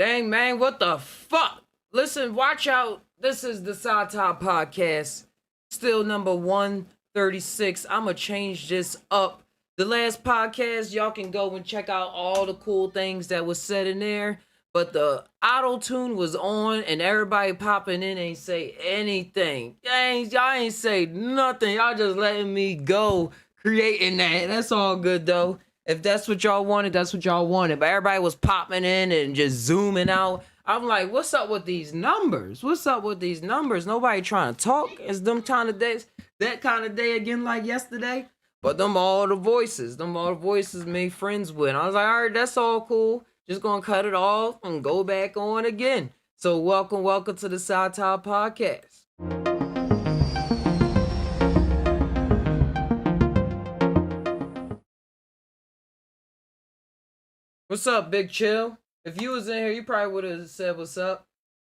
Dang, man, what the fuck? Listen, watch out. This is the Psy Tai podcast. Still number 136. I'ma change this up. The last podcast, y'all can go and check out all the cool things that was said in there. But the auto tune was on and everybody popping in ain't say anything. Y'all ain't say nothing. Y'all just letting me go creating that. That's all good though. If that's what y'all wanted, that's what y'all wanted. But everybody was popping in and just zooming out. I'm like, what's up with these numbers? What's up with these numbers? Nobody trying to talk. It's them kind of days, that kind of day again like yesterday. But them all the voices made friends with. I was like, all right, that's all cool. Just gonna cut it off and go back on again. So welcome to the Psy Tai podcast. What's up, Big Chill? If you was in here, you probably would have said what's up.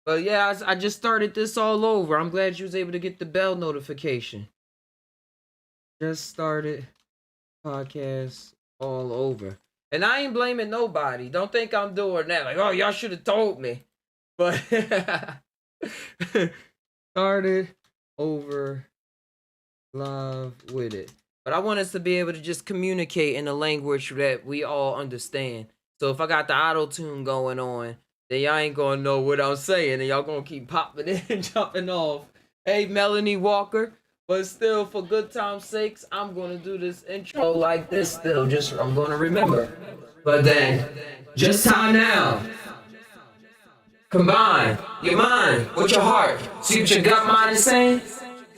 But yeah, I just started this all over. I'm glad you was able to get the bell notification. Just started podcast all over. And I ain't blaming nobody. Don't think I'm doing that. Like, oh, y'all should have told me. But started over live with it. But I want us to be able to just communicate in a language that we all understand. So if I got the auto tune going on, then y'all ain't gonna know what I'm saying, and y'all gonna keep popping in and jumping off. Hey, Melanie Walker. But still, for good time's sakes, I'm gonna do this intro like this. Still, I'm gonna remember. But then, just tainow. Combine your mind with your heart. See what your gut mind is saying.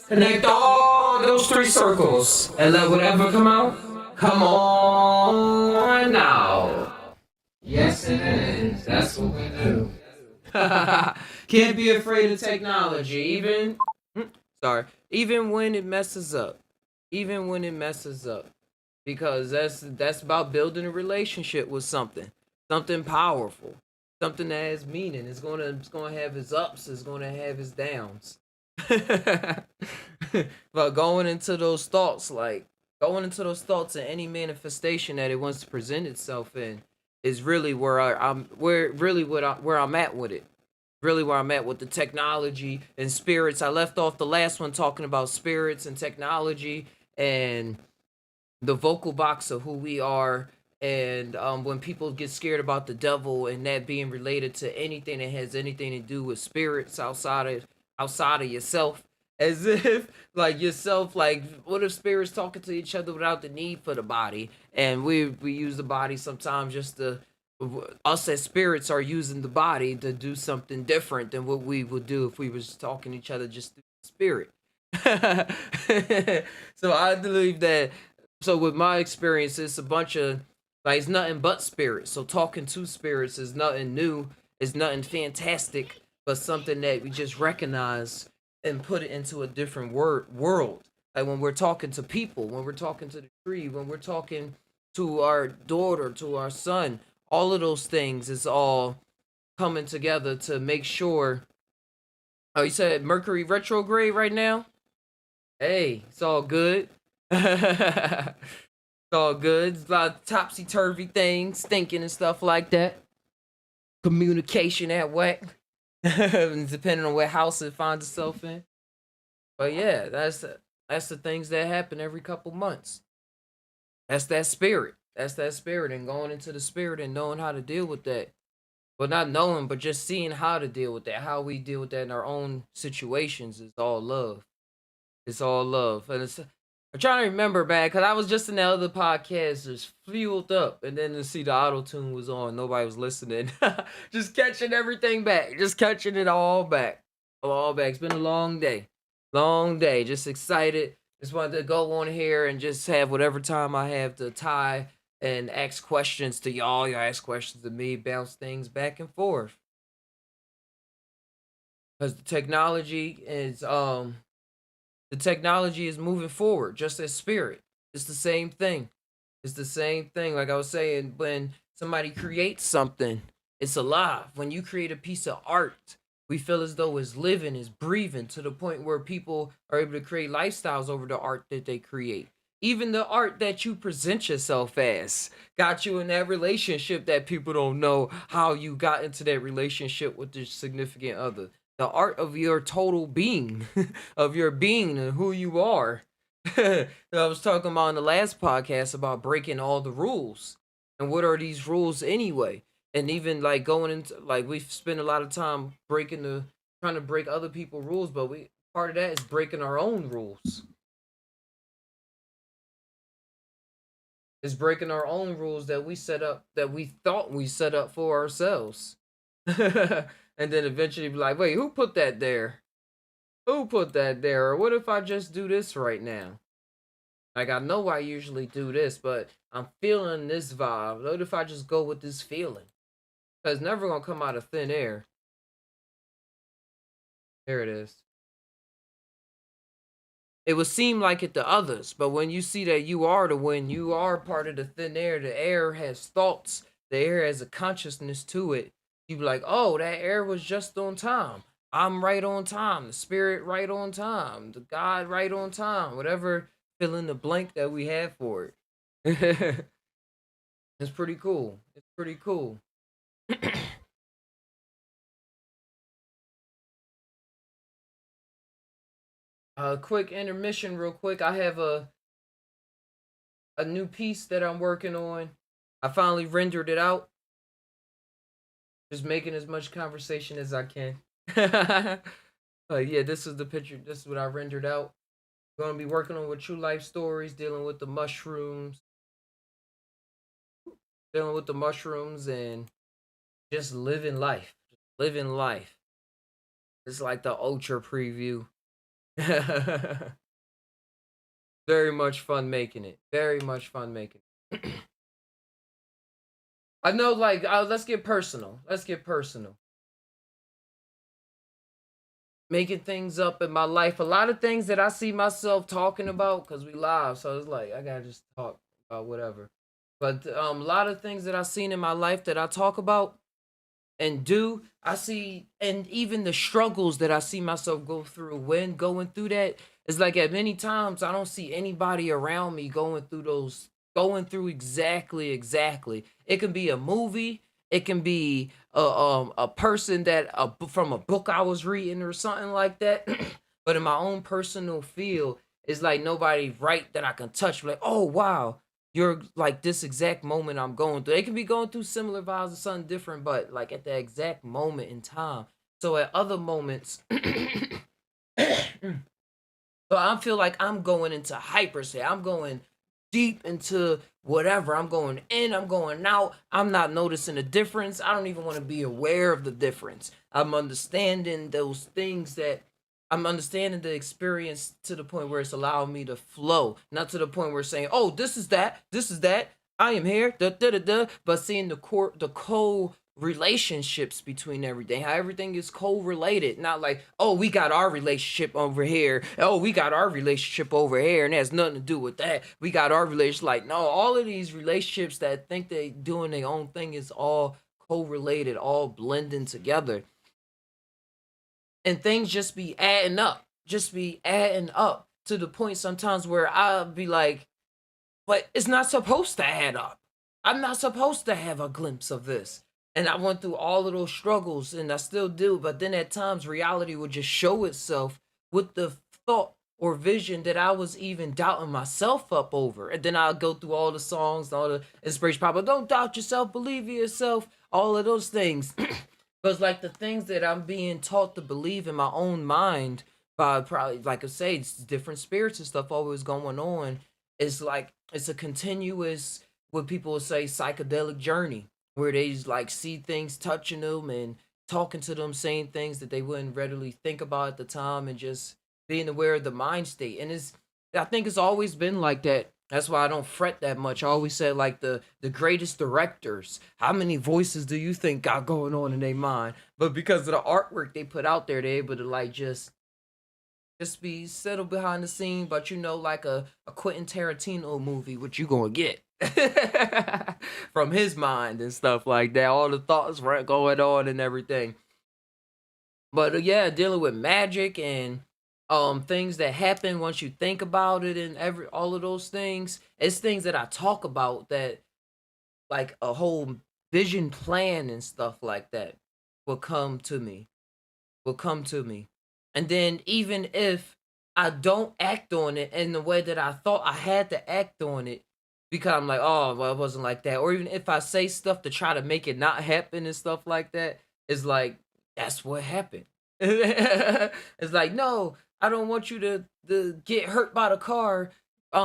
Connect all those three circles and let whatever come out. Come on now. Yes, it is. That's what we do. Can't be afraid of technology, even when it messes up. Because that's about building a relationship with something powerful, something that has meaning. It's gonna have its ups, it's gonna have its downs. But going into those thoughts in any manifestation that it wants to present itself in is really where I'm at with it. Really where I'm at with the technology and spirits. I left off the last one talking about spirits and technology and the vocal box of who we are. And when people get scared about the devil and that being related to anything that has anything to do with spirits outside of yourself, as if like yourself, like what if spirits talking to each other without the need for the body? And we use the body sometimes just to, us as spirits are using the body to do something different than what we would do if we was talking to each other just through the spirit. So I believe that. So with my experience, it's a bunch of like it's nothing but spirits. So talking to spirits is nothing new. It's nothing fantastic, but something that we just recognize and put it into a different world. Like when we're talking to people, when we're talking to the tree, when we're talking to our daughter, to our son, all of those things is all coming together to make sure. Oh, you said Mercury retrograde right now? Hey, it's all good. It's all good. It's a lot of topsy-turvy things, thinking and stuff like that. Communication at whack. Depending on what house it finds itself in. But yeah, that's the things that happen every couple months. That's that spirit. And going into the spirit and knowing how to deal with that. Well, not knowing, but just seeing how to deal with that. How we deal with that in our own situations is all love. It's all love. And I'm trying to remember back, because I was just in the other podcast, just fueled up. And then to see the auto tune was on. Nobody was listening. Just catching everything back. Just catching it all back. All back. It's been a long day. Just excited. Just wanted to go on here and just have whatever time I have to tie and ask questions to y'all. Y'all ask questions to me, bounce things back and forth. Because the technology is moving forward, just as spirit. It's the same thing. Like I was saying, when somebody creates something, it's alive. When you create a piece of art, we feel as though it's living, it's breathing, to the point where people are able to create lifestyles over the art that they create. Even the art that you present yourself as got you in that relationship that people don't know how you got into that relationship with your significant other. The art of your total being, of your being and who you are. I was talking about in the last podcast about breaking all the rules. And what are these rules anyway? And even like going into like we've spent a lot of time breaking the trying to break other people's rules, but we part of that is breaking our own rules. It's breaking our own rules that we set up that we thought we set up for ourselves. And then eventually be like, wait, who put that there? Who put that there? Or what if I just do this right now? Like I know I usually do this, but I'm feeling this vibe. What if I just go with this feeling? Cause it's never gonna come out of thin air. There it is. It would seem like it to others, but when you see that you are the wind, you are part of the thin air. The air has thoughts. The air has a consciousness to it. You be like, oh, that air was just on time. I'm right on time. The spirit right on time. The God right on time. Whatever fill in the blank that we have for it. It's pretty cool. It's pretty cool. Quick intermission, real quick. I have a new piece that I'm working on. I finally rendered it out. Just making as much conversation as I can. Yeah, this is the picture. This is what I rendered out. Going to be working on with true life stories, dealing with the mushrooms, and just living life. Just living life. It's like the ultra preview. Very much fun making it. Very much fun making it. I know, like, let's get personal. Let's get personal. Making things up in my life. A lot of things that I see myself talking about because we live, so it's like I gotta just talk about whatever. But a lot of things that I've seen in my life that I talk about and do, I see, and even the struggles that I see myself go through when going through that, it's like at many times I don't see anybody around me going through exactly. It can be a movie, it can be a person that from a book I was reading or something like that. But in my own personal field, it's like nobody right that I can touch. Like, oh wow, you're like this exact moment I'm going through. They can be going through similar vibes or something different, but like at that exact moment in time. So at other moments, so I feel like I'm going into hyper say. I'm going deep into whatever. I'm going in, I'm going out. I'm not noticing the difference. I don't even want to be aware of the difference. I'm understanding those things that I'm understanding the experience to the point where it's allowing me to flow, not to the point where it's saying, "Oh, this is that. I am here." Da da da da. But seeing the co relationships between everything, how everything is co-related, not like, oh, we got our relationship over here, oh, we got our relationship over here, and it has nothing to do with that. We got our relationship. Like, no, all of these relationships that think they doing their own thing is all co-related, all blending together, and things just be adding up to the point sometimes where I'll be like, but it's not supposed to add up. I'm not supposed to have a glimpse of this. And I went through all of those struggles and I still do, but then at times reality would just show itself with the thought or vision that I was even doubting myself up over. And then I'll go through all the songs, all the inspiration pop. Don't doubt yourself, believe in yourself, all of those things. Because like the things that I'm being taught to believe in my own mind by probably like I say, it's different spirits and stuff always going on. It's like it's a continuous what people would say psychedelic journey where they like see things touching them and talking to them, saying things that they wouldn't readily think about at the time, and just being aware of the mind state. And it's I think it's always been like that. That's why I don't fret that much. I always said like the greatest directors. How many voices do you think got going on in their mind? But because of the artwork they put out there, they're able to like just be settled behind the scene. But you know, like a Quentin Tarantino movie, what you gonna get from his mind and stuff like that. All the thoughts right going on and everything. But yeah, dealing with magic and things that happen once you think about it, and every all of those things. It's things that I talk about, that like a whole vision plan and stuff like that will come to me, will come to me. And then even if I don't act on it in the way that I thought I had to act on it, because I'm like, oh, well, it wasn't like that. Or even if I say stuff to try to make it not happen and stuff like that, it's like, that's what happened. It's like, no, I don't want you to get hurt by the car. I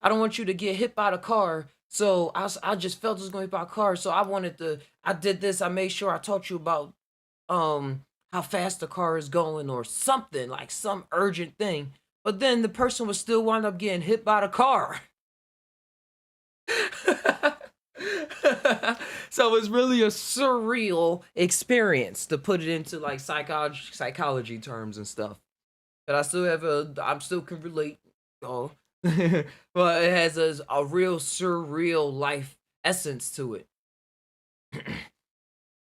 don't want you to get hit by the car. So I just felt it was going to be by a car. So I did this. I made sure I taught you about how fast the car is going, or something like some urgent thing, but then the person would still wind up getting hit by the car. So it's really a surreal experience, to put it into like psychology terms and stuff. But I'm still can relate. Oh, but it has a real surreal life essence to it,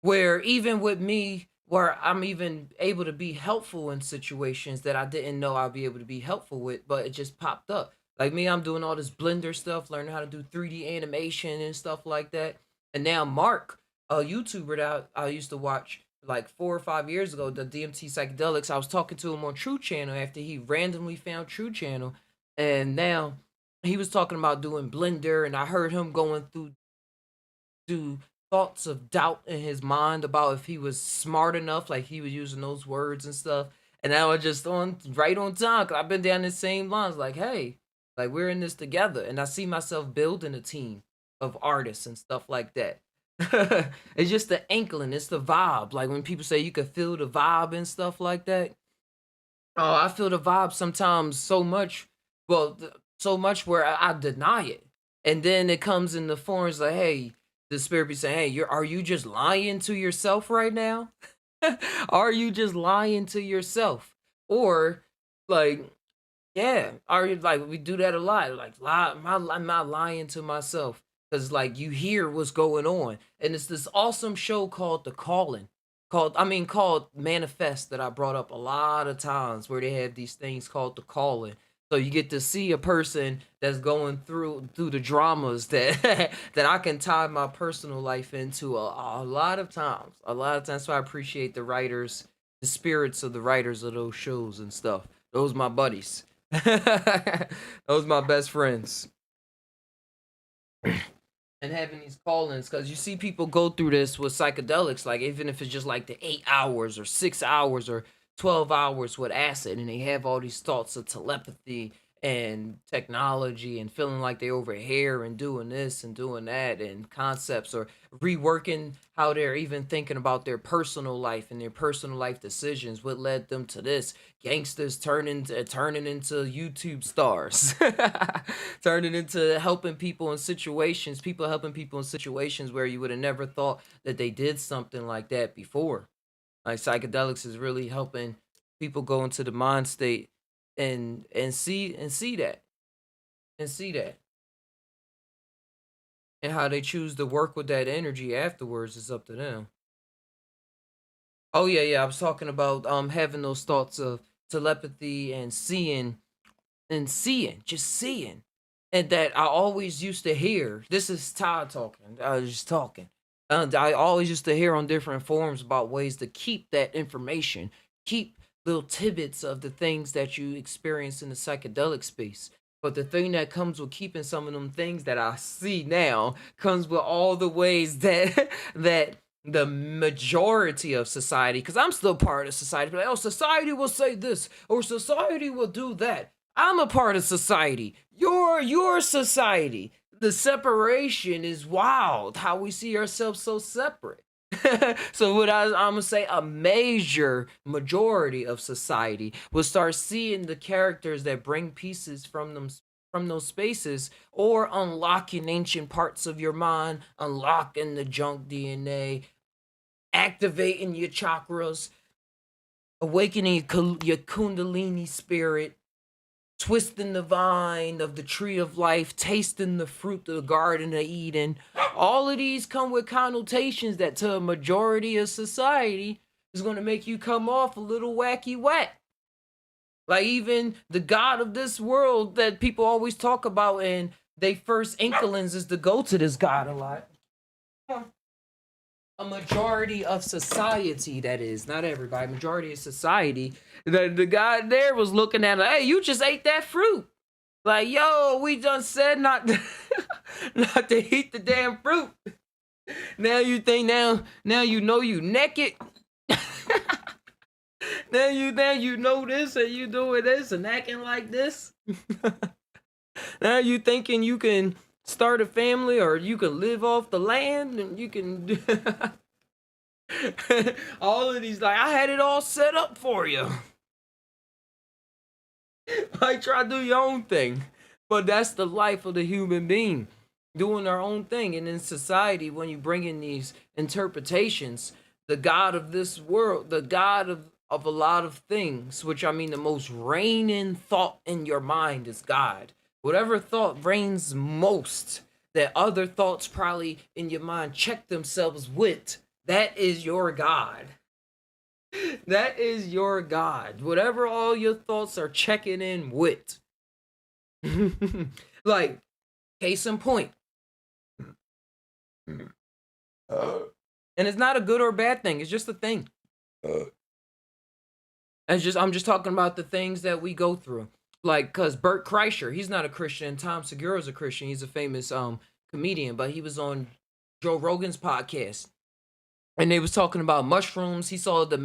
where even with me, where I'm even able to be helpful in situations that I didn't know I'd be able to be helpful with, but it just popped up. Like me, I'm doing all this Blender stuff, learning how to do 3D animation and stuff like that. And now Mark, a YouTuber that I used to watch like 4 or 5 years ago, the DMT Psychedelics, I was talking to him on True Channel after he randomly found True Channel. And now he was talking about doing Blender, and I heard him going through thoughts of doubt in his mind about if he was smart enough, like he was using those words and stuff. And I was just on right on time, because I've been down the same lines. Like, hey, like we're in this together, and I see myself building a team of artists and stuff like that. It's just the inkling, it's the vibe. Like when people say you can feel the vibe and stuff like that. Oh, I feel the vibe sometimes so much. Well, so much where I deny it, and then it comes in the forms like, "Hey," the spirit be saying, "Hey, are you just lying to yourself right now? Are you just lying to yourself?" Or like, yeah, are you like, we do that a lot? Like, I'm not lying to myself, because like you hear what's going on, and it's this awesome show called The Calling, called Manifest, that I brought up a lot of times, where they have these things called The Calling. So you get to see a person that's going through the dramas that that I can tie my personal life into a lot of times. A lot of times, so I appreciate the writers, the spirits of the writers of those shows and stuff. Those my buddies. Those my best friends. And having these call-ins, because you see people go through this with psychedelics, like even if it's just like the 8 hours or 6 hours or 12 hours with acid, and they have all these thoughts of telepathy and technology, and feeling like they over here and doing this and doing that, and concepts, or reworking how they're even thinking about their personal life and their personal life decisions, what led them to this. Gangsters turning into YouTube stars, turning into helping people in situations, people helping people in situations where you would have never thought that they did something like that before. Like psychedelics is really helping people go into the mind state, and see that, and see that, and how they choose to work with that energy afterwards is up to them. Oh yeah, yeah. I was talking about having those thoughts of telepathy and seeing, just seeing, and that I always used to hear. This is Todd talking. I was just talking. I always used to hear on different forums about ways to keep that information, keep little tidbits of the things that you experience in the psychedelic space. But the thing that comes with keeping some of them things that I see now comes with all the ways that that the majority of society, because I'm still part of society, but like, oh, society will say this, or society will do that. I'm a part of society. You're your society. The separation is wild. How we see ourselves so separate. So I'm gonna say, a major majority of society will start seeing the characters that bring pieces from those spaces, or unlocking ancient parts of your mind, unlocking the junk DNA, activating your chakras, awakening your kundalini spirit, twisting the vine of the tree of life, tasting the fruit of the garden of Eden. All of these come with connotations that, to a majority of society, is going to make you come off a little wacky whack. Like even the God of this world that people always talk about, and they first inklings is to go to this God a lot. A majority of society, that is, not everybody, majority of society, the guy there was looking at it, hey, you just ate that fruit. Like, yo, we done said not to, not to eat the damn fruit. Now you think now you know you naked. Now you know this and you doing this and acting like this. Now you thinking you can start a family or you can live off the land and you can all of these, like, I had it all set up for you. Like, try to do your own thing. But that's the life of the human being, doing their own thing. And in society, when you bring in these interpretations, the God of this world, the God of a lot of things, which I mean the most reigning thought in your mind is God. Whatever thought reigns most, that other thoughts probably in your mind check themselves with, that is your God. That is your God. Whatever all your thoughts are checking in with. Like, case in point. And it's not a good or bad thing. It's just a thing. I'm just talking about the things that we go through. Like, cause Bert Kreischer, he's not a Christian. Tom Segura's a Christian. He's a famous comedian, but he was on Joe Rogan's podcast. And they was talking about mushrooms. He saw the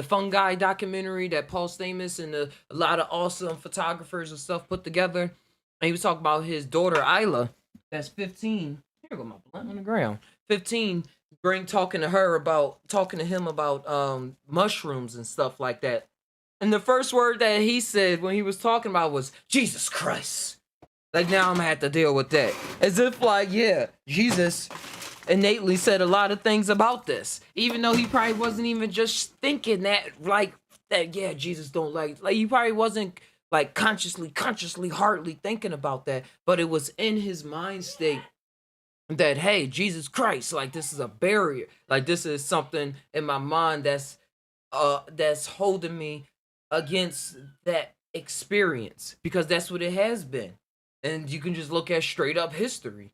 fungi documentary that Paul Stamets and a lot of awesome photographers and stuff put together. And he was talking about his daughter Isla, that's 15. Here go my blunt on the ground. 15, talking to him about mushrooms and stuff like that. And the first word that he said when he was talking about was Jesus Christ. Like, now I'm gonna have to deal with that. As if, like, yeah, Jesus innately said a lot of things about this, even though he probably wasn't even just thinking that, like, that, yeah, Jesus don't like he probably wasn't like consciously hardly thinking about that, but it was in his mind state that, hey, Jesus Christ, like, this is a barrier, like, this is something in my mind that's holding me against that experience, because that's what it has been. And you can just look at straight up history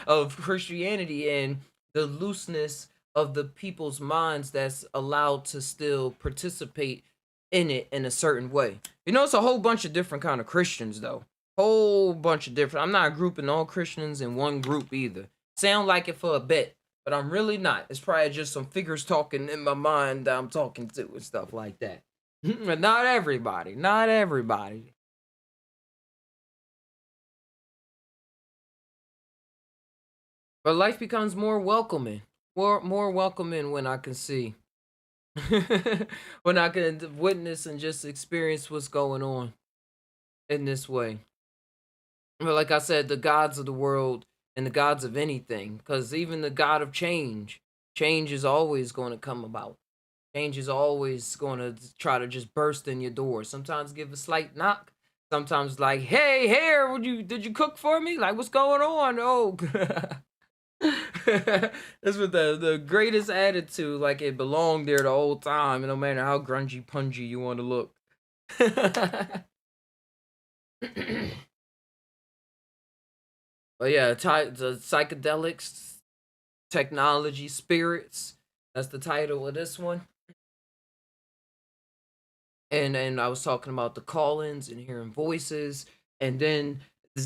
of Christianity and the looseness of the people's minds that's allowed to still participate in it in a certain way. You know, it's a whole bunch of different kind of Christians, though. Whole bunch of different. I'm not grouping all Christians in one group either. Sound like it for a bit, but I'm really not. It's probably just some figures talking in my mind that I'm talking to and stuff like that. But not everybody. Not everybody. But life becomes more welcoming. More welcoming when I can see. When I can witness and just experience what's going on in this way. But like I said, the gods of the world and the gods of anything, because even the God of change is always going to come about. Change is always going to try to just burst in your door. Sometimes give a slight knock. Sometimes like, hey, here, did you cook for me? Like, what's going on? Oh, that's with the greatest attitude, like it belonged there the whole time, and no matter how grungy, pungy you want to look. But yeah, the psychedelics, technology, spirits. That's the title of this one. And I was talking about the call-ins and hearing voices, and then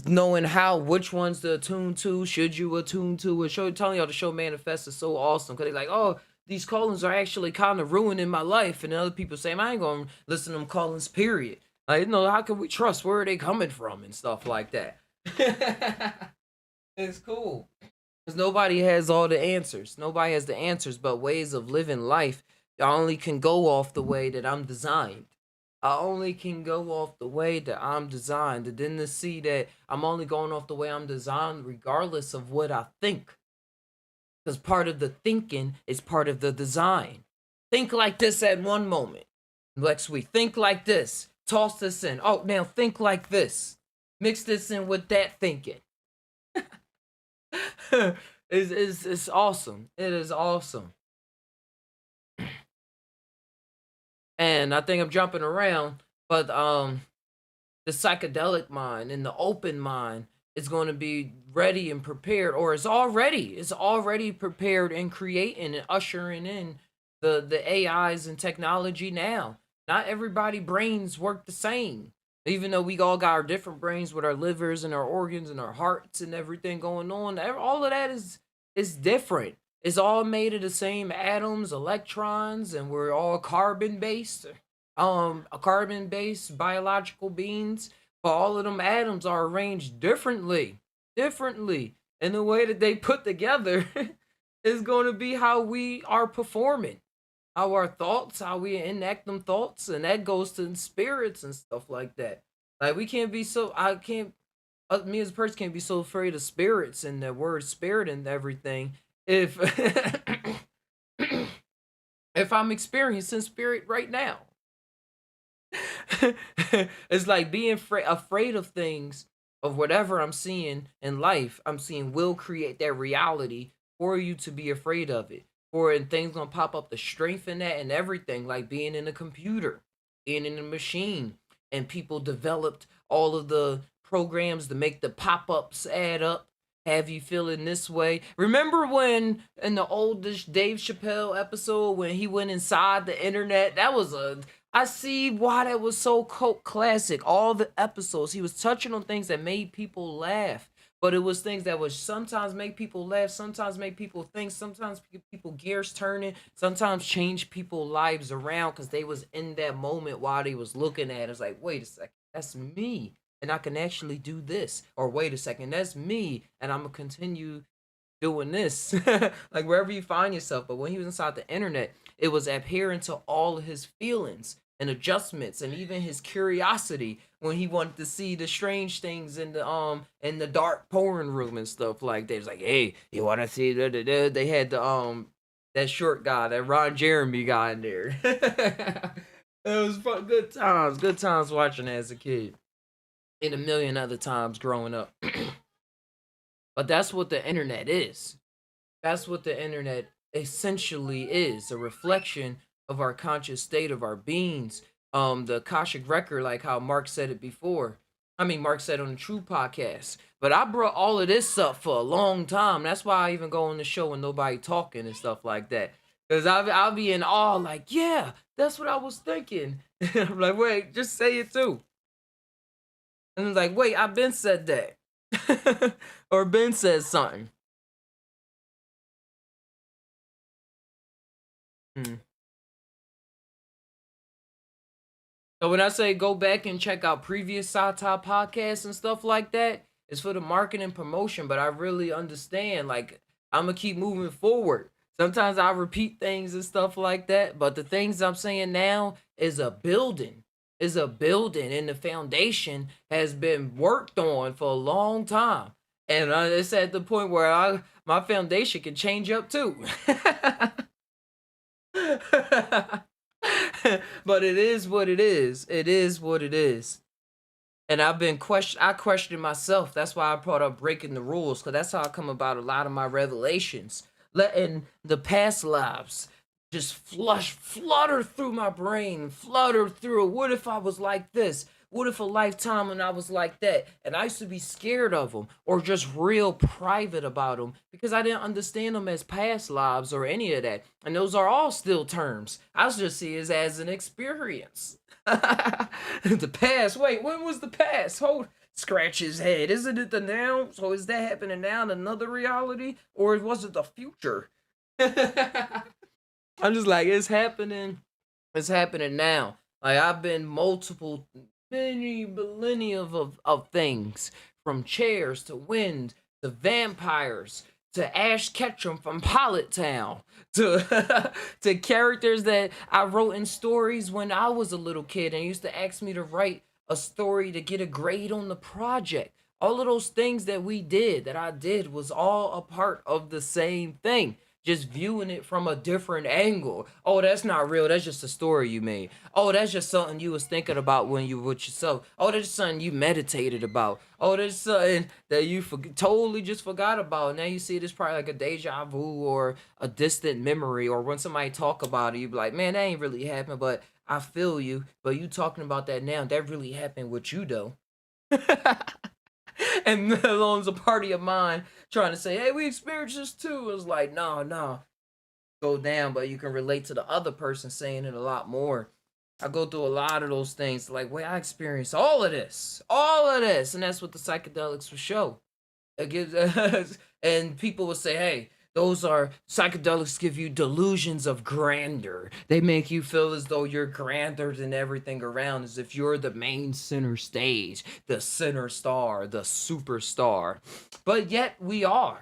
knowing which ones to attune to, should you attune to it. Telling y'all the show Manifest is so awesome, because they're like, oh, these call-ins are actually kind of ruining my life, and other people say, I ain't gonna listen to them call-ins, period. Like, how can we trust where are they coming from and stuff like that. It's cool, because nobody has all the answers. Nobody has the answers, but ways of living life. I only can go off the way that I'm designed. I only can go off the way that I'm designed. And then to see that I'm only going off the way I'm designed regardless of what I think. Because part of the thinking is part of the design. Think like this at one moment. Next week, think like this. Toss this in. Oh, now think like this. Mix this in with that thinking. It's awesome. It is awesome. And I think I'm jumping around, But the psychedelic mind and the open mind is going to be ready and prepared, or it's already prepared and creating and ushering in the AIs and technology now. Not everybody brains work the same. Even though we all got our different brains with our livers and our organs and our hearts and everything going on, all of that is different. It's all made of the same atoms, electrons, and we're all carbon based, a carbon based biological beings, but all of them atoms are arranged differently, and the way that they put together is going to be how we are performing, how our thoughts, how we enact them thoughts, and that goes to spirits and stuff like that. Like we can't be so I can't me as a person can't be so afraid of spirits and the word spirit and everything if if I'm experiencing spirit right now. It's like being afraid of things, of whatever I'm seeing in life. I'm seeing will create that reality for you to be afraid of it. For and things gonna pop up, the strength in that and everything, like being in a computer, being in a machine, and people developed all of the programs to make the pop-ups add up. Have you feeling this way? Remember when in the oldest Dave Chappelle episode when he went inside the internet? That was a I see why that was so cult classic. All the episodes, he was touching on things that made people laugh, but it was things that would sometimes make people laugh, sometimes make people think, sometimes people gears turning, sometimes change people lives around because they was in that moment while they was looking at it. It's like, wait a second, that's me, and I can actually do this. Or wait a second, that's me, and I'm gonna continue doing this. Like wherever you find yourself. But when he was inside the internet, it was adhering to all of his feelings and adjustments and even his curiosity when he wanted to see the strange things in the dark porn room and stuff like that. It was like, hey, you wanna see they had the that short guy, that Ron Jeremy guy in there. It was fun, good times watching as a kid. And a million other times growing up. But that's what the internet is. That's what the internet essentially is, a reflection of our conscious state of our beings. The Akashic record, like how Mark said it before. I mean, Mark said on the True podcast. But I brought all of this up for a long time. That's why I even go on the show and nobody talking and stuff like that. Because I'll be in awe, like, yeah, that's what I was thinking. I'm like, wait, just say it too. And it's like, wait, I've been said that. Or Ben says something. Hmm. So when I say go back and check out previous Psy Tai podcasts and stuff like that, it's for the marketing and promotion. But I really understand, like, I'm gonna keep moving forward. Sometimes I repeat things and stuff like that, but the things I'm saying now is a building, and the foundation has been worked on for a long time. And it's at the point where my foundation can change up too. But it is what it is. It is what it is. And I questioned myself. That's why I brought up breaking the rules, because that's how I come about a lot of my revelations. Letting the past lives just flutter through my brain, flutter through. What if I was like this? What if a lifetime and I was like that? And I used to be scared of them or just real private about them because I didn't understand them as past lives or any of that. And those are all still terms. I just see it as an experience. The past. Wait, when was the past? Hold. Scratch his head. Isn't it the now? So is that happening now in another reality, or was it the future? I'm just like, it's happening. It's happening now. Like I've been multiple, many millennia of things, from chairs to wind to vampires to Ash Ketchum from Pilot Town to to characters that I wrote in stories when I was a little kid and used to ask me to write a story to get a grade on the project. All of those things that I did was all a part of the same thing. just viewing it from a different angle. Oh, that's not real. That's just a story you made. Oh, that's just something you was thinking about when you were with yourself. Oh, that's something you meditated about. Oh, that's something that you totally just forgot about. Now you see it as probably like a deja vu or a distant memory, or when somebody talk about it, you be like, man, that ain't really happened, but I feel you. But you talking about that now, that really happened with you though. And Melon's a party of mine trying to say, hey, we experienced this too. It's like, no, no, go down, but you can relate to the other person saying it a lot more. I go through a lot of those things. Like, wait, I experienced all of this, and that's what the psychedelics will show. It gives, and people will say, hey, those are psychedelics give you delusions of grandeur. They make you feel as though you're grander than everything around, as if you're the main center stage, the center star, the superstar. But yet we are.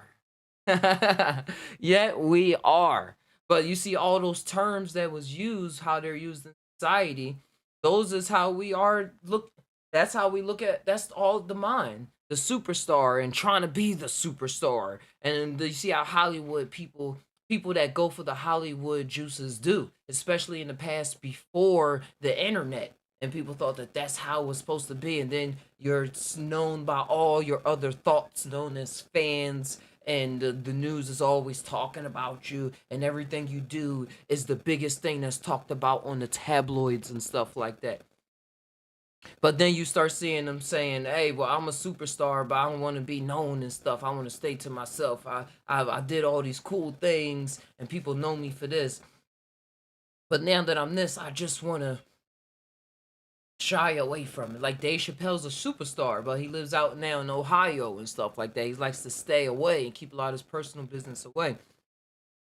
Yet we are. But you see all those terms that was used, how they're used in society, those is how we are look that's how we look at that's all the mind. The superstar and trying to be the superstar. And you see how Hollywood people that go for the Hollywood juices do, especially in the past before the internet. And people thought that that's how it was supposed to be. And then you're known by all your other thoughts, known as fans, and the news is always talking about you, and everything you do is the biggest thing that's talked about on the tabloids and stuff like that. But then you start seeing them saying, hey, well, I'm a superstar, but I don't want to be known and stuff. I want to stay to myself. I did all these cool things and people know me for this, but now that I'm this, I just want to shy away from it. Like Dave Chappelle's a superstar, but he lives out now in Ohio and stuff like that. He likes to stay away and keep a lot of his personal business away.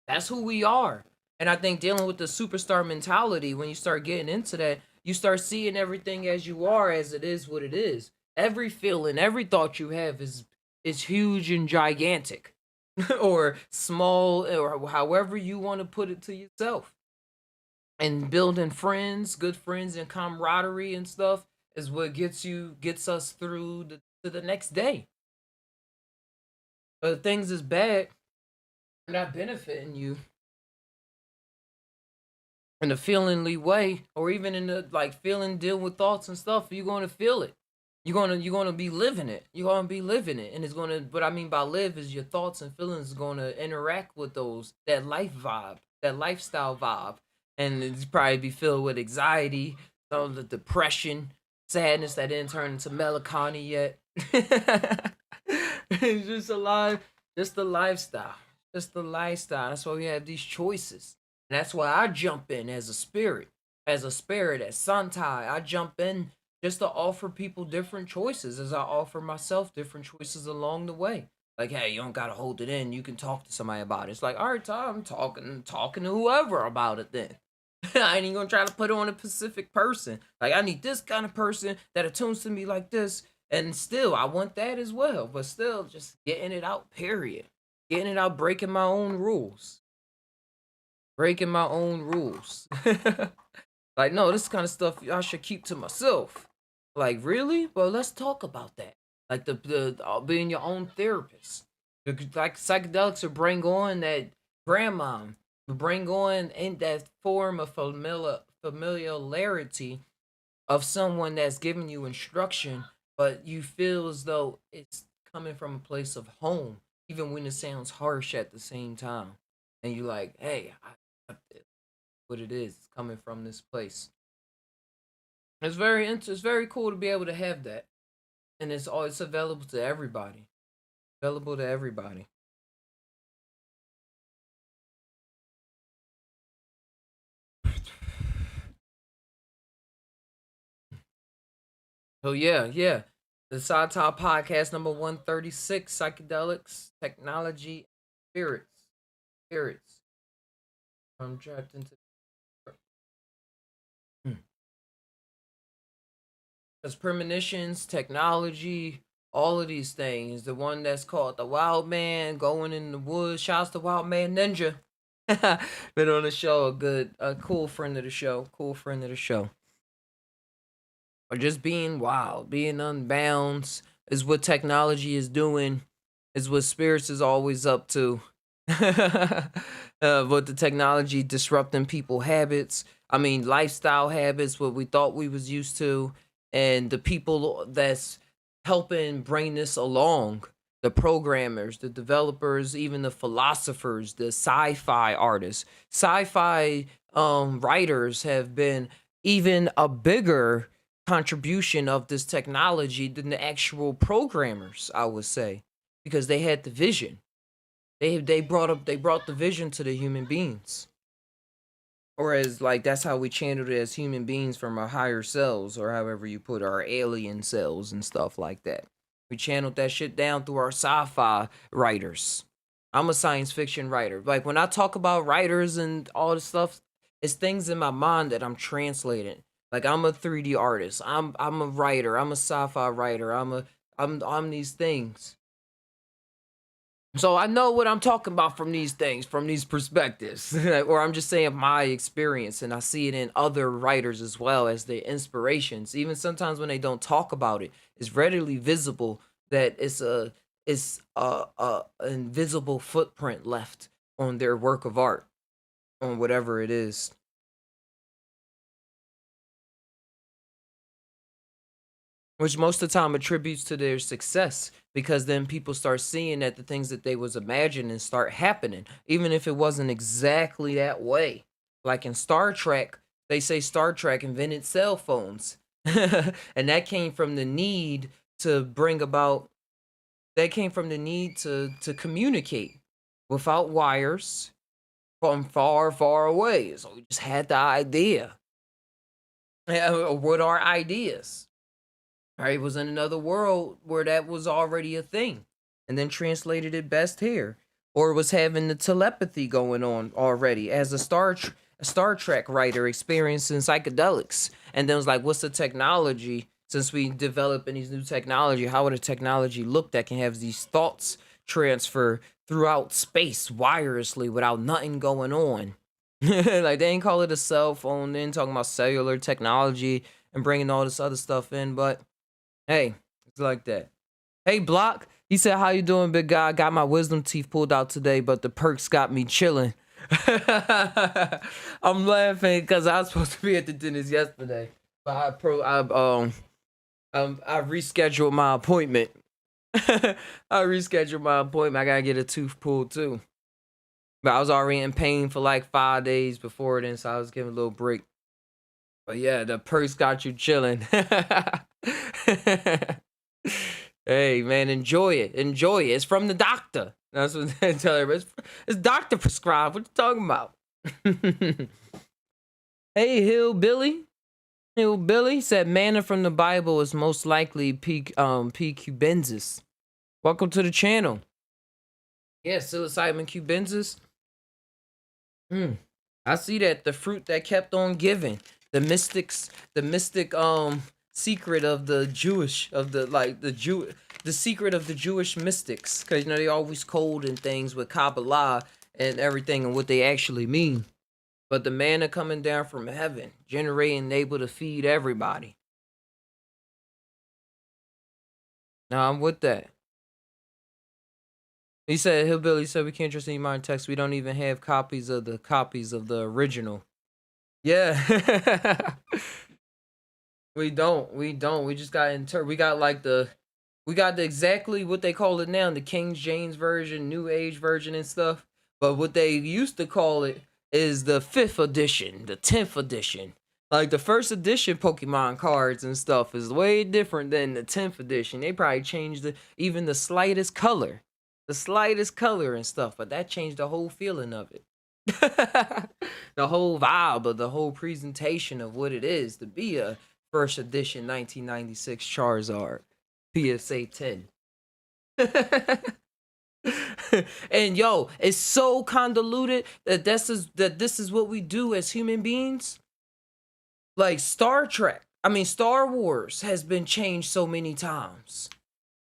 That's who we are. And I think dealing with the superstar mentality, when you start getting into that, you start seeing everything as you are, as it is what it is. Every feeling, every thought you have is huge and gigantic. Or small, or however you want to put it to yourself. And building friends, good friends and camaraderie and stuff is what gets us through to the next day. But if things is bad, not benefiting you in a feelingly way, or even in the like feeling deal with thoughts and stuff, you're gonna feel it. You're gonna be living it. You're gonna be living it. And it's gonna what I mean by live is your thoughts and feelings gonna interact with those that life vibe, that lifestyle vibe. And it's probably be filled with anxiety, some of the depression, sadness that didn't turn into melancholy yet. It's just a lot, just the lifestyle. Just the lifestyle. That's why we have these choices. And that's why I jump in as a spirit. As a spirit, as Psy Tai. I jump in just to offer people different choices as I offer myself different choices along the way. Like, hey, you don't gotta hold it in. You can talk to somebody about it. It's like, all right, Tom, I'm talking to whoever about it then. I ain't even gonna try to put on a specific person. Like, I need this kind of person that attunes to me like this. And still, I want that as well. But still, just getting it out, period. Getting it out, breaking my own rules. Breaking my own rules. Like, no, this kind of stuff I should keep to myself. Like, really? Well, let's talk about that. Like the being your own therapist. Like psychedelics will bring on that grandma, will bring on in that form of familiarity of someone that's giving you instruction, but you feel as though it's coming from a place of home, even when it sounds harsh at the same time. And you're like, hey, what it is, it's coming from this place. It's very cool to be able to have that, and it's available to everybody. Available to everybody. So yeah, yeah. The Psy Tai podcast number 136, psychedelics, technology, spirits, spirits. I'm trapped into. Because premonitions, technology, all of these things. The one that's called the Wild Man going in the woods. Shouts to Wild Man Ninja. Been on the show, a cool friend of the show. Cool friend of the show. Or just being wild, being unbound is what technology is doing, is what spirits is always up to. With the technology disrupting people habits, I mean lifestyle habits, what we thought we was used to, and the people that's helping bring this along, the programmers, the developers, even the philosophers, the sci-fi artists, sci-fi writers have been even a bigger contribution of this technology than the actual programmers, I would say, because they had the vision. They brought the vision to the human beings. Or as like that's how we channeled it as human beings from our higher selves, or however you put our alien selves and stuff like that. We channeled that shit down through our sci-fi writers. I'm a science fiction writer. Like when I talk about writers and all this stuff, it's things in my mind that I'm translating. Like I'm a 3D artist. I'm a writer. I'm a sci-fi writer. I'm these things. So I know what I'm talking about from these things, from these perspectives, or I'm just saying my experience, and I see it in other writers as well as their inspirations. Even sometimes when they don't talk about it, it's readily visible that it's a invisible footprint left on their work of art, on whatever it is. Which most of the time attributes to their success, because then people start seeing that the things that they was imagining start happening, even if it wasn't exactly that way. Like in Star Trek, they say Star Trek invented cell phones. And that came from the need to bring about that came from the need to communicate without wires from far, far away. So we just had the idea. What are ideas? Right, was in another world where that was already a thing, and then translated it best here, or was having the telepathy going on already as a Star Trek writer experiencing psychedelics, and then was like, what's the technology? Since we developing these new technology, how would a technology look that can have these thoughts transfer throughout space wirelessly without nothing going on? Like they ain't call it a cell phone, then talking about cellular technology and bringing all this other stuff in, but hey, it's like that. Hey, Block. He said, "How you doing, big guy? Got my wisdom teeth pulled out today, but the perks got me chilling." I'm laughing because I was supposed to be at the dentist yesterday, but I rescheduled my appointment. I rescheduled my appointment. I gotta get a tooth pulled too, but I was already in pain for like 5 days before then, so I was giving a little break. But yeah, the perks got you chilling. Hey man, enjoy it. Enjoy it. It's from the doctor. That's what they tell everybody. It's doctor prescribed. What you talking about? Hey, Hillbilly. Hillbilly said manna from the Bible is most likely P. cubensis. Welcome to the channel. Yeah, psilocybin cubensis. Hmm. I see that the fruit that kept on giving. The mystic secret of the Jewish of the like the secret of the Jewish mystics, because you know they always coding things with Kabbalah and everything and what they actually mean. But the manna coming down from heaven, generating, able to feed everybody. Now I'm with that. He said Hillbilly said we can't trust any modern text. We don't even have copies of the original. Yeah. We don't. We just got we got like we got the exactly what they call it now, the King James version, New Age version and stuff. But what they used to call it is the 5th edition, the 10th edition. Like the first edition Pokemon cards and stuff is way different than the 10th edition. They probably changed even the slightest color. The slightest color and stuff, but that changed the whole feeling of it. The whole vibe of the whole presentation of what it is to be a first edition 1996 Charizard PSA 10. And yo, it's so convoluted that this is what we do as human beings. Like Star Wars has been changed so many times.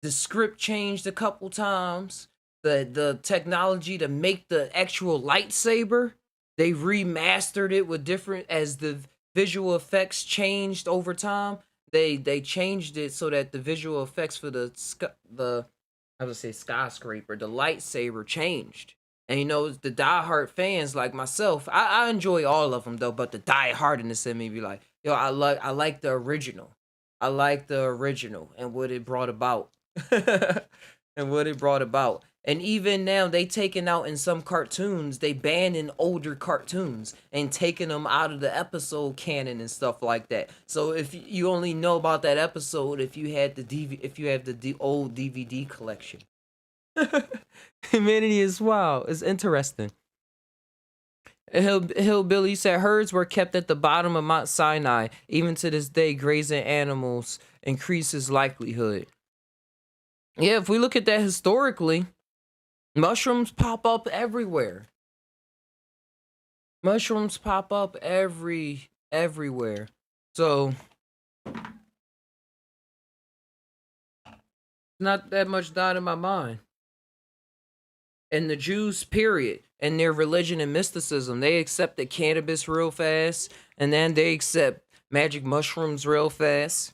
The script changed a couple times. The technology to make the actual lightsaber, they remastered it with different as the visual effects changed over time. They changed it so that the visual effects for the I would say skyscraper, the lightsaber changed. And the diehard fans like myself, I enjoy all of them though, but the diehardness in me be like, yo, I like the original. I like the original and what it brought about. And what it brought about. And even now they taking out in some cartoons, they banning older cartoons and taking them out of the episode canon and stuff like that. So if you only know about that episode if you had the if you have the old DVD collection. Humanity is wild. It's interesting. Hillbilly said herds were kept at the bottom of Mount Sinai. Even to this day, grazing animals increases likelihood. Yeah, if we look at that historically, mushrooms pop up everywhere. Mushrooms pop up everywhere. So not that much doubt in my mind. And the Jews, period, and their religion and mysticism, they accepted cannabis real fast, and then they accept magic mushrooms real fast.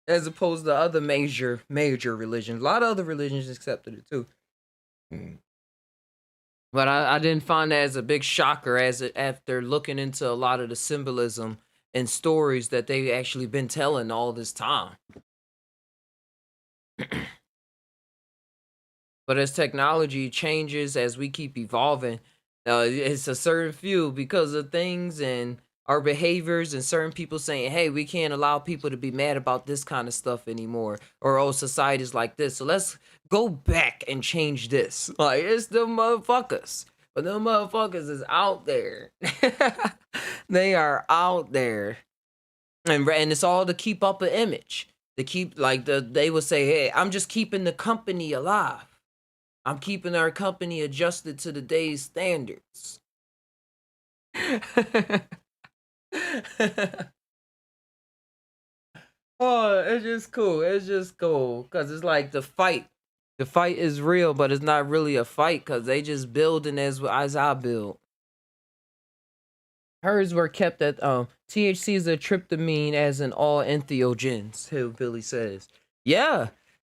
As opposed to other major religions. A lot of other religions accepted it too. But I didn't find that as a big shocker after looking into a lot of the symbolism and stories that they actually been telling all this time. But as technology changes, as we keep evolving, it's a certain few because of things and our behaviors and certain people saying, hey, we can't allow people to be mad about this kind of stuff anymore. Or, oh, society's like this. So let's go back and change this. Like, it's the motherfuckers. But the motherfuckers is out there. They are out there. And it's all to keep up an image. To keep, like, they would say, hey, I'm just keeping the company alive. I'm keeping our company adjusted to the day's standards. Oh, it's just cool. It's just cool because it's like the fight. The fight is real, but it's not really a fight because they just building as I build. Hers were kept at THC is a tryptamine as in all entheogens. Hillbilly says, yeah.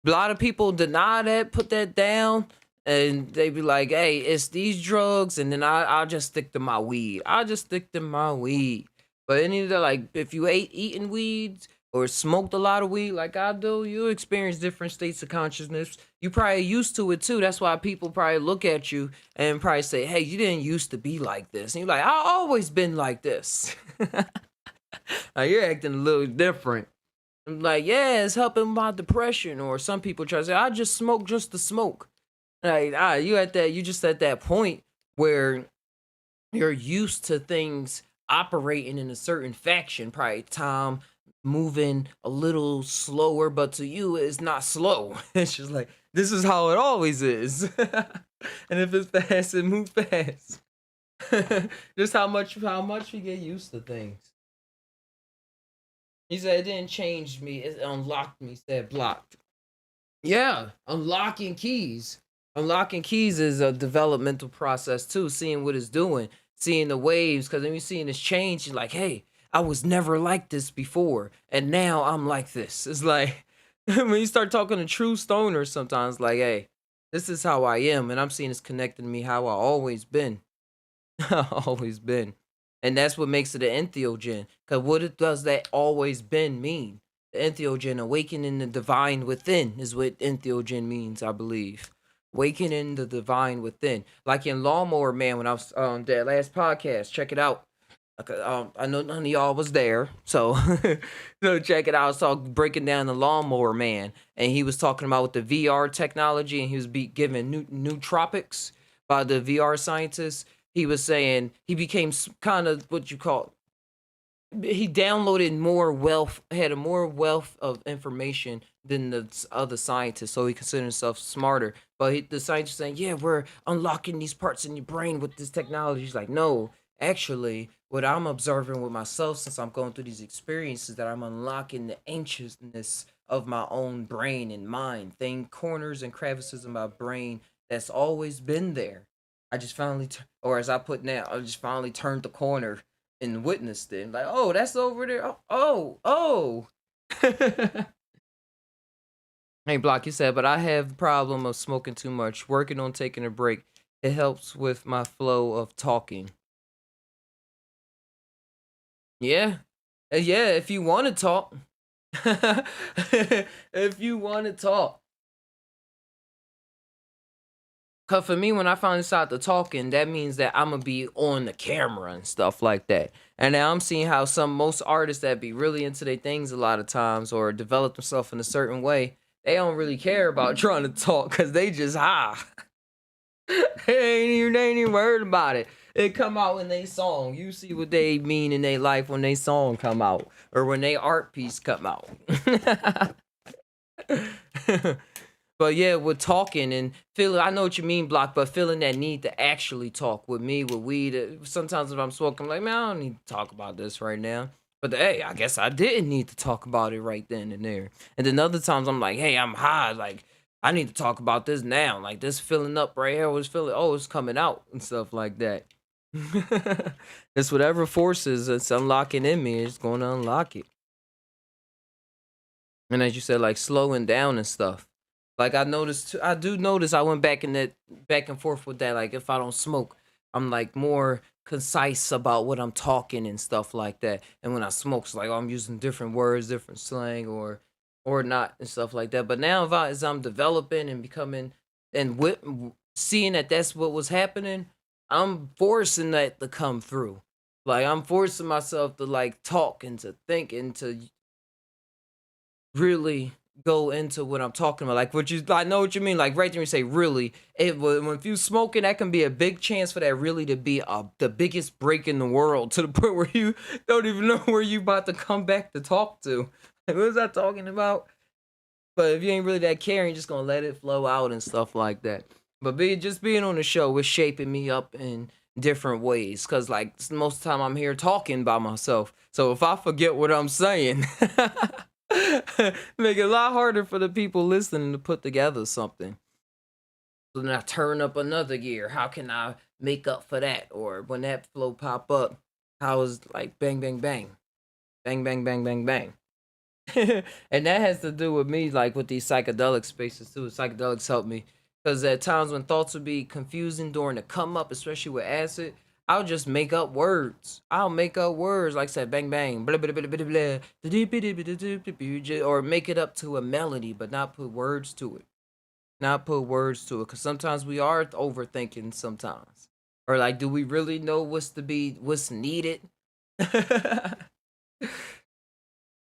A lot of people deny that, put that down, and they be like, "Hey, it's these drugs," and then I'll just stick to my weed. I'll just stick to my weed. But any of the like, if you ate eating weeds or smoked a lot of weed like I do, you experience different states of consciousness. You probably used to it too. That's why people probably look at you and probably say, "Hey, you didn't used to be like this." And you're like, "I always been like this." Like, you're acting a little different. I'm like, yeah, it's helping my depression. Or some people try to say, I just smoke just to smoke. Like, you just at that point where you're used to things operating in a certain faction. Probably time moving a little slower, but to you it's not slow. It's just like this is how it always is. And if it's fast, it moves fast. Just how much you get used to things. He said it didn't change me, it unlocked me, said blocked. Yeah, unlocking keys. Unlocking keys is a developmental process too, seeing what it's doing, seeing the waves, because then you're seeing this change, you're like, hey, I was never like this before, and now I'm like this. It's like when you start talking to true stoners sometimes, like, hey, this is how I am, and I'm seeing it's connected to me how I always been. Always been. And that's what makes it an entheogen. Because what it does that always been mean? The entheogen, awakening the divine within, is what entheogen means, I believe. Awakening the divine within. Like in Lawnmower Man, when I was on that last podcast, check it out. I know none of y'all was there, so so check it out. So breaking down the Lawnmower Man, and he was talking about with the VR technology, and he was given nootropics by the VR scientists. He was saying he became kind of what you call, he downloaded more wealth, had a more wealth of information than the other scientists, so he considered himself smarter. But the scientists saying, yeah, we're unlocking these parts in your brain with this technology. He's like, no, actually, what I'm observing with myself since I'm going through these experiences, that I'm unlocking the anxiousness of my own brain and mind, thing corners and crevices of my brain that's always been there. I just finally, or as I put now, I just finally turned the corner and witnessed it. Like, oh, that's over there. Oh, oh, oh. Hey, Block, you said, but I have the problem of smoking too much. Working on taking a break. It helps with my flow of talking. Yeah. Yeah, if you want to talk. If you want to talk. Cause for me, when I finally start to talking, that means that I'm gonna be on the camera and stuff like that. And now I'm seeing how most artists that be really into their things a lot of times or develop themselves in a certain way, they don't really care about trying to talk because they just high. They ain't even worried about it. It come out in they song. You see what they mean in their life when they song come out or when they art piece come out. But yeah, with talking and feeling, I know what you mean, Block, but feeling that need to actually talk with me, with weed. Sometimes if I'm smoking, I'm like, man, I don't need to talk about this right now. But hey, I guess I didn't need to talk about it right then and there. And then other times I'm like, hey, I'm high. Like, I need to talk about this now. Like, this filling up right here was feeling, oh, it's coming out and stuff like that. It's whatever forces it's unlocking in me, it's going to unlock it. And as you said, like slowing down and stuff. Like I noticed, I do notice. I went back and forth with that. Like if I don't smoke, I'm like more concise about what I'm talking and stuff like that. And when I smoke, it's like, oh, I'm using different words, different slang, or not and stuff like that. But now, as I'm developing and becoming and seeing that that's what was happening, I'm forcing that to come through. Like I'm forcing myself to like talk and to think and to really go into what I'm talking about. Like what you, I know what you mean. Like right there, you say really. When if you smoking, that can be a big chance for that really to be the biggest break in the world to the point where you don't even know where you about to come back to talk to. Like, what was I talking about? But if you ain't really that caring, you're just gonna let it flow out and stuff like that. But just being on the show was shaping me up in different ways. Cause like most of the time I'm here talking by myself. So if I forget what I'm saying, make it a lot harder for the people listening to put together something. So then I turn up another gear. How can I make up for that? Or when that flow pop up, how is like bang bang bang, bang bang bang bang bang. And that has to do with me, like with these psychedelic spaces too. Psychedelics help me because at times when thoughts would be confusing during the come up, especially with acid, I'll just make up words. I'll make up words like I said, bang bang, blah blah blah blah blah, or make it up to a melody, but not put words to it. Not put words to it, because sometimes we are overthinking. Sometimes, or like, do we really know what's needed?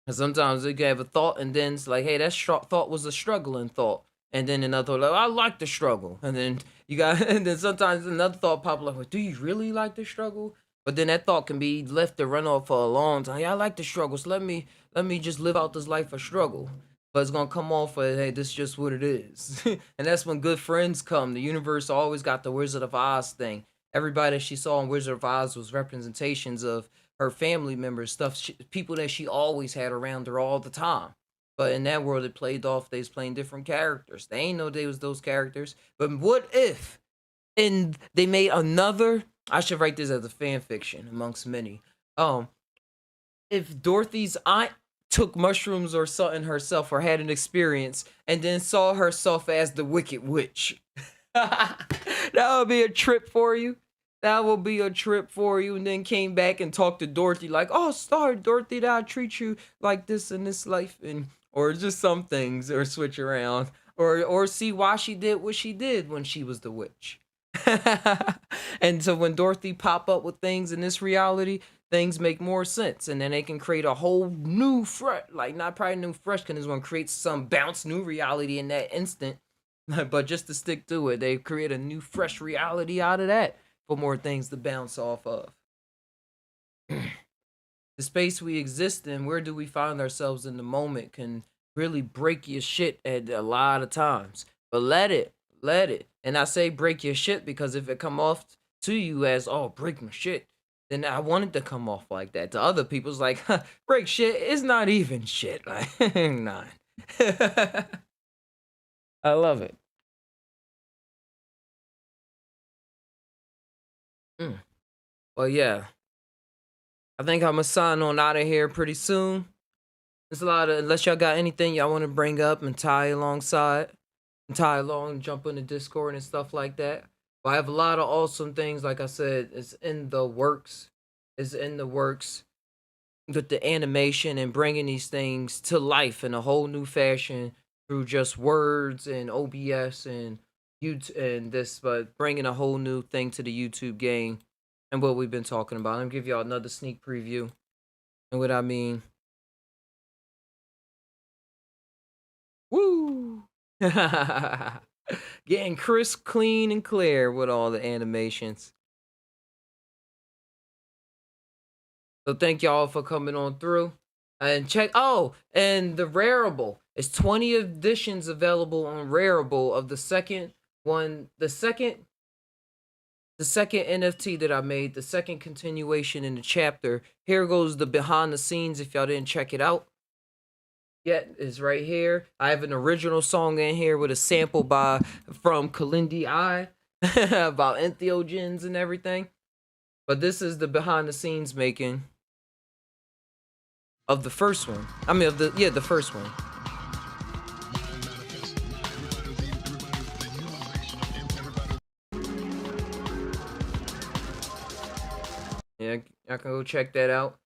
And sometimes you can have a thought, and then it's like, hey, that thought was a struggling thought. And then another thought, like, I like the struggle. And then you got, and then sometimes another thought pop up, like, do you really like the struggle? But then that thought can be left to run off for a long time. Yeah, I like the struggle, so let me just live out this life of struggle. But it's gonna come off of, hey, this is just what it is. And that's when good friends come. The universe always got the Wizard of Oz thing. Everybody that she saw in Wizard of Oz was representations of her family members, people that she always had around her all the time. But in that world, it played off. They was playing different characters. They ain't know they was those characters. But what if, and they made another? I should write this as a fan fiction amongst many. Um, if Dorothy's aunt took mushrooms or something herself, or had an experience, and then saw herself as the Wicked Witch, that would be a trip for you. That will be a trip for you. And then came back and talked to Dorothy like, oh, sorry, Dorothy, that I treat you like this in this life, and or just some things, or switch around, or see why she did what she did when she was the witch. And so when Dorothy pop up with things in this reality, things make more sense, and then they can create a whole new fresh, like not probably new fresh, because it's gonna create some bounce new reality in that instant. But just to stick to it, they create a new fresh reality out of that for more things to bounce off of. The space we exist in, where do we find ourselves in the moment, can really break your shit at a lot of times. But let it. And I say break your shit because if it come off to you as, oh, break my shit, then I want it to come off like that. To other people's like, huh, break shit, it's not even shit. Like, not. I love it. Mm. Well, yeah. I think I'm gonna sign on out of here pretty soon. There's a lot of, unless y'all got anything y'all want to bring up and tie alongside, and tie along, jump in the Discord and stuff like that. But I have a lot of awesome things, like I said, it's in the works. It's in the works with the animation and bringing these things to life in a whole new fashion through just words and OBS and YouTube and this, but bringing a whole new thing to the YouTube game and what we've been talking about. I'm gonna give y'all another sneak preview. And what I mean, woo! Getting crisp, clean, and clear with all the animations. So thank y'all for coming on through. And check, oh, and the Rareable. It's 20 editions available on Rareable of the second one, the second NFT that I made, the second continuation in the chapter. Here goes the behind the scenes if y'all didn't check it out yet, is right here. I have an original song in here with a sample from Kalindi I about entheogens and everything. But this is the behind the scenes making of the first one. I mean, the first one. Yeah, I can go check that out.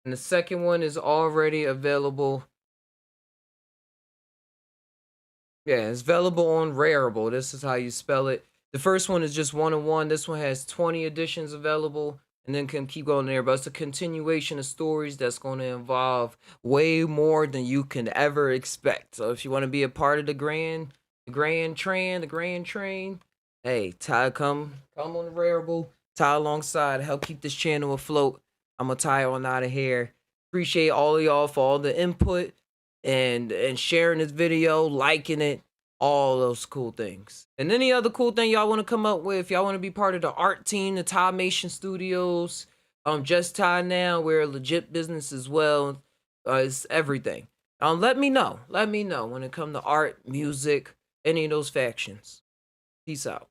And the second one is already available. Yeah, it's available on Rareable. This is how you spell it. The first one is just 1-on-1. This one has 20 editions available, and then can keep going there. But it's a continuation of stories that's going to involve way more than you can ever expect. So if you want to be a part of the grand train, hey, Ty, come on the Rareable. Ty alongside, help keep this channel afloat. I'm gonna tie on out of here. Appreciate all of y'all for all the input and sharing this video, liking it, all those cool things. And any other cool thing y'all want to come up with, y'all want to be part of the art team, the Tainowation Studios, Just Ty Now, we're a legit business as well. It's everything. Let me know when it comes to art, music, any of those factions. Peace out.